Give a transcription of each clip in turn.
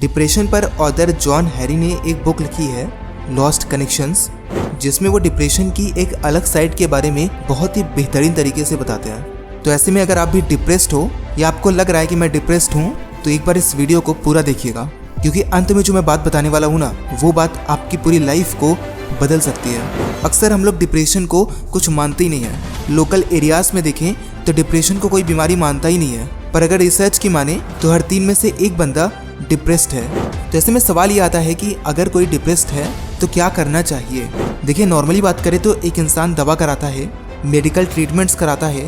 Depression पर author John Harry ने एक बुक लिखी है लॉस्ट कनेक्शंस, जिसमें वो डिप्रेशन की एक अलग साइड के बारे में बहुत ही बेहतरीन तरीके से बताते हैं। तो ऐसे में अगर आप भी डिप्रेस्ड हो या आपको लग रहा है कि मैं डिप्रेस्ड हूँ तो एक बार इस वीडियो को पूरा देखिएगा, क्योंकि अंत में जो मैं बात बताने वाला हूँ ना, वो बात आपकी पूरी लाइफ को बदल सकती है। अक्सर हम लोग डिप्रेशन को कुछ मानते ही नहीं है। लोकल एरियाज में देखें तो डिप्रेशन को कोई बीमारी मानता ही नहीं है, पर अगर रिसर्च की माने तो हर 3 में से 1 बंदा डिप्रेस्ड है। तो ऐसे में सवाल ये आता है कि अगर कोई डिप्रेस्ड है तो क्या करना चाहिए। देखिए, नॉर्मली बात करें तो एक इंसान दवा कराता है, मेडिकल ट्रीटमेंट्स कराता है,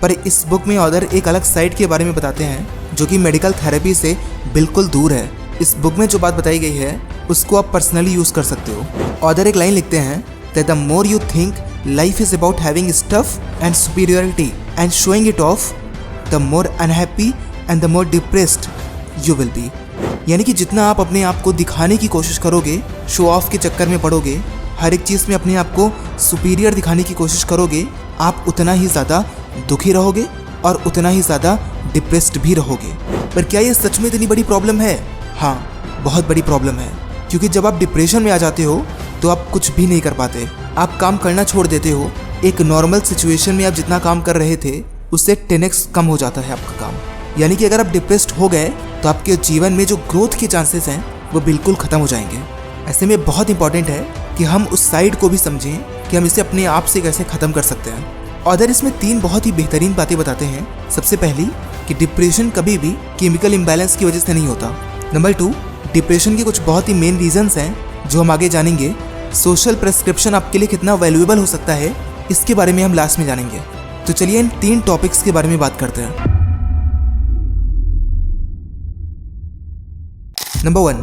पर इस बुक में ऑथर एक अलग साइड के बारे में बताते हैं जो कि मेडिकल थेरेपी से बिल्कुल दूर है। इस बुक में जो बात बताई गई है उसको आप पर्सनली यूज कर सकते हो। ऑथर एक लाइन लिखते हैं that the more you think life is about having stuff and superiority and showing it off, the more unhappy and the more depressed you will be। यानी कि जितना आप अपने आप को दिखाने की कोशिश करोगे, शो ऑफ के चक्कर में पड़ोगे, हर एक चीज़ में अपने आप को सुपीरियर दिखाने की कोशिश करोगे, आप उतना ही ज़्यादा दुखी रहोगे और उतना ही ज़्यादा डिप्रेस्ड भी रहोगे। पर क्या ये सच में इतनी बड़ी प्रॉब्लम है? हाँ, बहुत बड़ी प्रॉब्लम है, क्योंकि जब आप डिप्रेशन में आ जाते हो तो आप कुछ भी नहीं कर पाते, आप काम करना छोड़ देते हो। एक नॉर्मल सिचुएशन में आप जितना काम कर रहे थे उससे 10x कम हो जाता है आपका काम। यानी कि अगर आप डिप्रेस्ड हो गए तो आपके जीवन में जो ग्रोथ के चांसेस हैं वो बिल्कुल ख़त्म हो जाएंगे। ऐसे में बहुत इंपॉर्टेंट है कि हम उस साइड को भी समझें कि हम इसे अपने आप से कैसे ख़त्म कर सकते हैं। ऑथर इसमें 3 बहुत ही बेहतरीन बातें बताते हैं। सबसे पहली कि डिप्रेशन कभी भी केमिकल इम्बैलेंस की वजह से नहीं होता। नंबर 2, डिप्रेशन के कुछ बहुत ही मेन रीजंस हैं जो हम आगे जानेंगे। सोशल प्रेस्क्रिप्शन आपके लिए कितना वैल्यूएबल हो सकता है इसके बारे में हम लास्ट में जानेंगे। तो चलिए इन 3 टॉपिक्स के बारे में बात करते हैं। नंबर 1,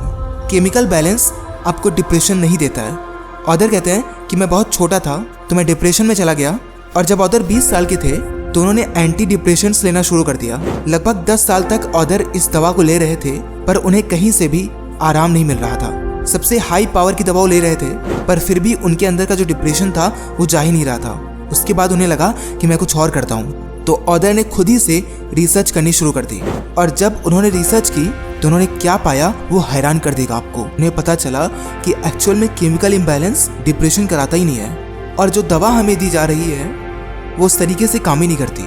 केमिकल बैलेंस आपको डिप्रेशन नहीं देता है। ऑथर कहते हैं कि मैं बहुत छोटा था तो मैं डिप्रेशन में चला गया, और जब ऑथर 20 साल के थे तो उन्होंने एंटी डिप्रेशंस लेना शुरू कर दिया। लगभग 10 साल तक ऑथर इस दवा को ले रहे थे, पर उन्हें कहीं से भी आराम नहीं मिल रहा था। सबसे हाई पावर की दवा ले रहे थे, पर फिर भी उनके अंदर का जो डिप्रेशन था वो जा ही नहीं रहा था। उसके बाद उन्हें लगा कि मैं कुछ और करता हूँ, तो ऑथर ने खुद ही से रिसर्च करनी शुरू कर दी। और जब उन्होंने रिसर्च की तो उन्होंने क्या पाया वो हैरान कर देगा आपको। उन्हें पता चला कि एक्चुअल में केमिकल इम्बैलेंस डिप्रेशन कराता ही नहीं है, और जो दवा हमें दी जा रही है वो उस तरीके से काम ही नहीं करती।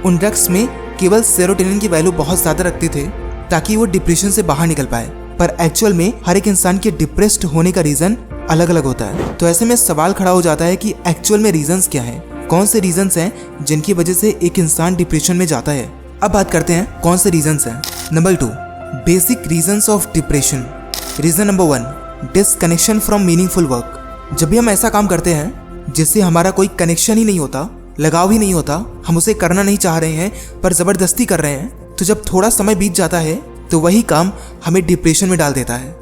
उन ड्रग्स में केवल सेरोटोनिन की वैल्यू बहुत ज़्यादा रखते थे ताकि वो डिप्रेशन से बाहर निकल पाए, पर एक्चुअल में हर एक इंसान के डिप्रेस्ड होने का रीज़न अलग अलग होता है। तो ऐसे में सवाल खड़ा हो जाता है कि एक्चुअल में रीजंस क्या हैं, कौन से रीजंस हैं जिनकी वजह से एक इंसान डिप्रेशन में जाता है। अब बात करते हैं कौन से रीजंस हैं। Number 2, basic reasons of depression. Reason number 1, disconnection from meaningful work. जब भी हम ऐसा काम करते हैं जिससे हमारा कोई कनेक्शन ही नहीं होता, लगाव ही नहीं होता, हम उसे करना नहीं चाह रहे हैं पर ज़बरदस्ती कर रहे हैं, तो जब थोड़ा समय बीत जाता है तो वही काम हमें डिप्रेशन में डाल देता है।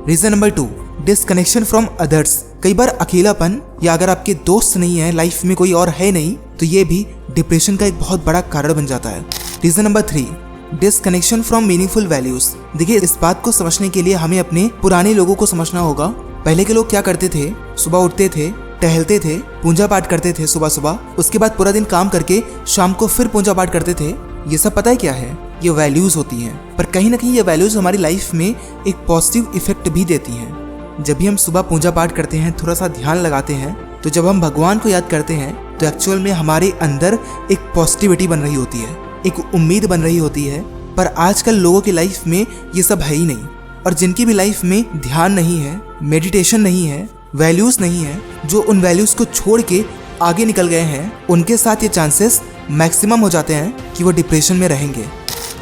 Reason number 2, disconnection from others. कई बार अकेलापन, या अगर आपके दोस्त नहीं है, लाइफ में कोई और है नहीं, तो ये भी डिप्रेशन का एक बहुत बड़ा कारण बन जाता है। Reason number 3, disconnection from meaningful values. देखिए, इस बात को समझने के लिए हमें अपने पुराने लोगों को समझना होगा। पहले के लोग क्या करते थे, सुबह उठते थे, टहलते थे, पूजा पाठ करते थे सुबह सुबह, उसके बाद पूरा दिन काम करके शाम को फिर पूजा पाठ करते थे। ये सब पता है क्या है? ये वैल्यूज होती हैं, पर कहीं ना कहीं ये वैल्यूज हमारी लाइफ में एक पॉजिटिव इफेक्ट भी देती हैं। जब भी हम सुबह पूजा पाठ करते हैं, थोड़ा सा ध्यान लगाते हैं, तो जब हम भगवान को याद करते हैं तो एक्चुअल में हमारे अंदर एक पॉजिटिविटी बन रही होती है, एक उम्मीद बन रही होती है। पर आजकल लोगों की लाइफ में ये सब है ही नहीं, और जिनकी भी लाइफ में ध्यान नहीं है, मेडिटेशन नहीं है, वैल्यूज नहीं है, जो उन वैल्यूज को छोड़ के आगे निकल गए हैं, उनके साथ ये चांसेस मैक्सिमम हो जाते हैं कि वो डिप्रेशन में रहेंगे।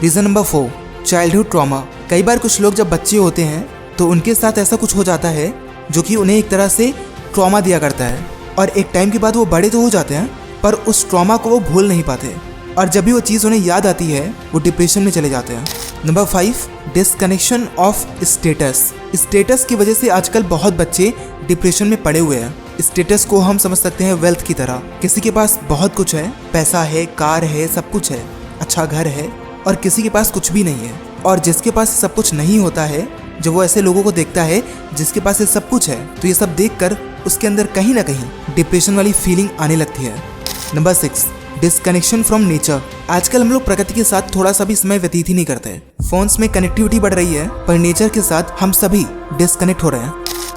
Reason number 4, childhood trauma. कई बार कुछ लोग जब बच्चे होते हैं तो उनके साथ ऐसा कुछ हो जाता है जो कि उन्हें एक तरह से ट्रॉमा दिया करता है, और एक टाइम के बाद वो बड़े तो हो जाते हैं पर उस ट्रॉमा को वो भूल नहीं पाते, और जब भी वो चीज़ उन्हें याद आती है वो डिप्रेशन में चले जाते हैं। Number 5, disconnection of status. Status की वजह से आजकल बहुत बच्चे डिप्रेशन में पड़े हुए हैं। स्टेटस को हम समझ सकते हैं वेल्थ की तरह। किसी के पास बहुत कुछ है, पैसा है, कार है, सब कुछ है, अच्छा घर है, और किसी के पास कुछ भी नहीं है। और जिसके पास सब कुछ नहीं होता है, जब वो ऐसे लोगों को देखता है जिसके पास ये सब कुछ है, तो ये सब देखकर उसके अंदर कहीं ना कहीं डिप्रेशन वाली फीलिंग आने लगती है। Number 6, disconnection from nature. आजकल हम लोग प्रकृति के साथ थोड़ा सा भी समय व्यतीत ही नहीं करते। फोन्स में कनेक्टिविटी बढ़ रही है पर नेचर के साथ हम सभी डिस्कनेक्ट हो रहे हैं।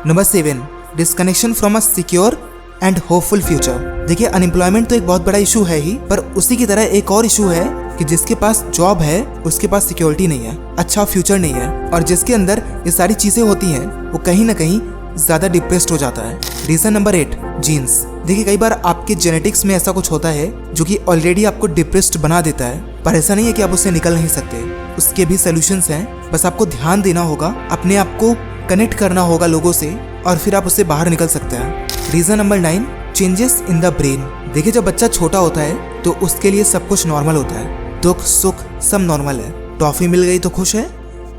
Number 7, disconnection from a secure and hopeful future. देखिए, अनएम्प्लॉयमेंट तो एक बहुत बड़ा इशू है ही, पर उसी की तरह एक और इशू है कि जिसके पास जॉब है उसके पास सिक्योरिटी नहीं है, अच्छा फ्यूचर नहीं है, और जिसके अंदर ये सारी चीजें होती हैं वो कहीं ना कहीं ज्यादा डिप्रेस्ड हो जाता है। Reason number 8, genes. देखिए, कई बार आपके जेनेटिक्स में ऐसा कुछ होता है जो कि ऑलरेडी आपको डिप्रेस्ड बना देता है, पर ऐसा नहीं है कि आप उससे निकल नहीं सकते। उसके भी सोल्यूशंस हैं, बस आपको ध्यान देना होगा, अपने आप को कनेक्ट करना होगा लोगों से, और फिर आप उससे बाहर निकल सकते हैं। Reason number 9, changes in the brain. देखिए, जब बच्चा छोटा होता है तो उसके लिए सब कुछ नॉर्मल होता है, दुख सुख सब नॉर्मल है। टॉफी मिल गई तो खुश है,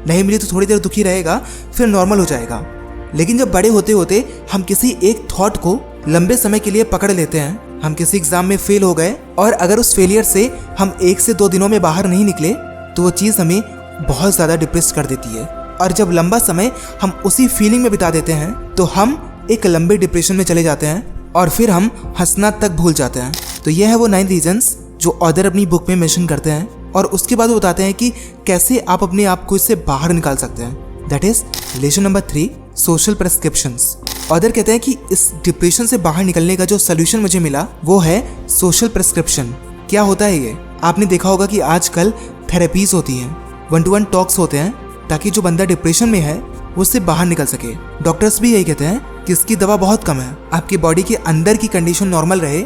नहीं मिली तो थोड़ी देर दुखी रहेगा, फिर नॉर्मल हो जाएगा। लेकिन जब बड़े होते होते हम किसी एक थॉट को लंबे समय के लिए पकड़ लेते हैं, हम किसी एग्जाम में फेल हो गए और अगर उस फेलियर से हम 1 से 2 दिनों में बाहर नहीं निकले तो वो चीज़ हमें बहुत ज़्यादा डिप्रेस कर देती है। और जब लंबा समय हम उसी फीलिंग में बिता देते हैं तो हम एक लंबे डिप्रेशन में चले जाते हैं और फिर हम हंसना तक भूल जाते हैं। तो ये है वो 9 रीजंस जो ऑथर अपनी बुक में मेंशन करते हैं, और उसके बाद वो बताते हैं कि कैसे आप अपने आप को इससे बाहर निकाल सकते हैं। That is lesson number 3, social prescriptions. Author कहते हैं कि इस डिप्रेशन से बाहर निकलने का जो सोल्यूशन मुझे मिला वो है सोशल प्रिस्क्रिप्शन। क्या होता है ये? आपने देखा होगा कि आजकल थेरेपीज होती हैं, 1-to-1 टॉक्स होते हैं, ताकि जो बंदा डिप्रेशन में है वो उससे बाहर निकल सके। डॉक्टर्स भी यही कहते हैं कि इसकी दवा बहुत कम है, आपकी बॉडी के अंदर की कंडीशन नॉर्मल रहे,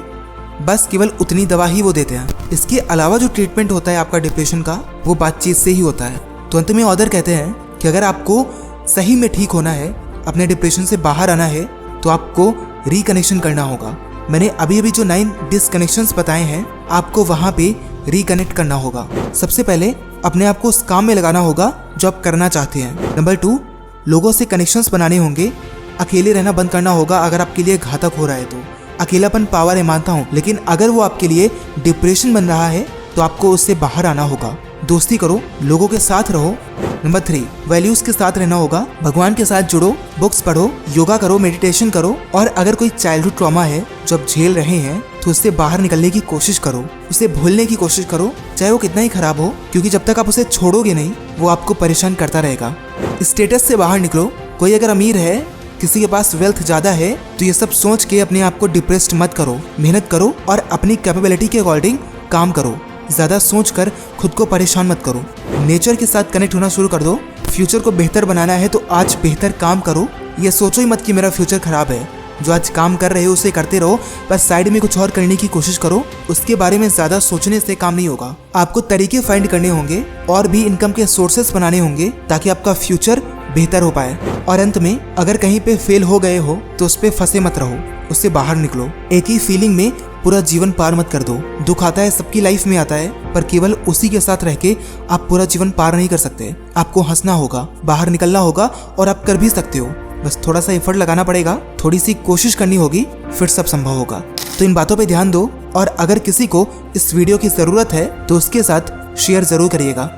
बस केवल उतनी दवा ही वो देते हैं। इसके अलावा जो ट्रीटमेंट होता है आपका डिप्रेशन का, वो बातचीत से ही होता है। तो अंत में ऑथर कहते हैं कि अगर आपको सही में ठीक होना है, अपने डिप्रेशन से बाहर आना है, तो आपको रिकनेक्शन करना होगा। मैंने अभी अभी जो 9 डिस्कनेक्शंस बताए हैं, आपको वहाँ पे रिकनेक्ट करना होगा। सबसे पहले अपने आप को उस काम में लगाना होगा जो आप करना चाहते हैं। नंबर 2, लोगों से कनेक्शंस बनाने होंगे। अकेले रहना बंद करना होगा अगर आपके लिए घातक हो रहा है तो। अकेलापन पावर है मानता हूँ, लेकिन अगर वो आपके लिए डिप्रेशन बन रहा है तो आपको उससे बाहर आना होगा। दोस्ती करो, लोगों के साथ रहो। नंबर 3, वैल्यूज के साथ रहना होगा। भगवान के साथ जुड़ो, बुक्स पढ़ो, योगा करो, मेडिटेशन करो, और अगर कोई चाइल्डहुड ट्रॉमा है जो आप झेल रहे हैं तो उससे बाहर निकलने की कोशिश करो, उसे भूलने की कोशिश करो, चाहे वो कितना ही खराब हो, क्योंकि जब तक आप उसे छोड़ोगे नहीं वो आपको परेशान करता रहेगा। स्टेटस से बाहर निकलो। कोई अगर अमीर है, किसी के पास वेल्थ ज्यादा है, तो ये सब सोच के अपने आप को डिप्रेस्ड मत करो। मेहनत करो और अपनी कैपेबिलिटी के अकॉर्डिंग काम करो। ज्यादा सोचकर खुद को परेशान मत करो। नेचर के साथ कनेक्ट होना शुरू कर दो। फ्यूचर को बेहतर बनाना है तो आज बेहतर काम करो। ये सोचो ही मत कि मेरा फ्यूचर खराब है। जो आज काम कर रहे हो उसे करते रहो, बस साइड में कुछ और करने की कोशिश करो। उसके बारे में ज्यादा सोचने से काम नहीं होगा। आपको तरीके फाइंड करने होंगे और भी इनकम के सोर्सेस बनाने होंगे ताकि आपका फ्यूचर बेहतर हो पाए। और अंत में अगर कहीं पे फेल हो गए हो तो उस पे फंसे मत रहो, उससे बाहर निकलो। एक ही फीलिंग में पूरा जीवन पार मत कर दो। दुख आता है, सबकी लाइफ में आता है, पर केवल उसी के साथ रह के आप पूरा जीवन पार नहीं कर सकते। आपको हंसना होगा, बाहर निकलना होगा, और आप कर भी सकते हो। बस थोड़ा सा एफर्ट लगाना पड़ेगा, थोड़ी सी कोशिश करनी होगी, फिर सब संभव होगा। तो इन बातों पे ध्यान दो, और अगर किसी को इस वीडियो की जरूरत है तो उसके साथ शेयर जरूर करिएगा।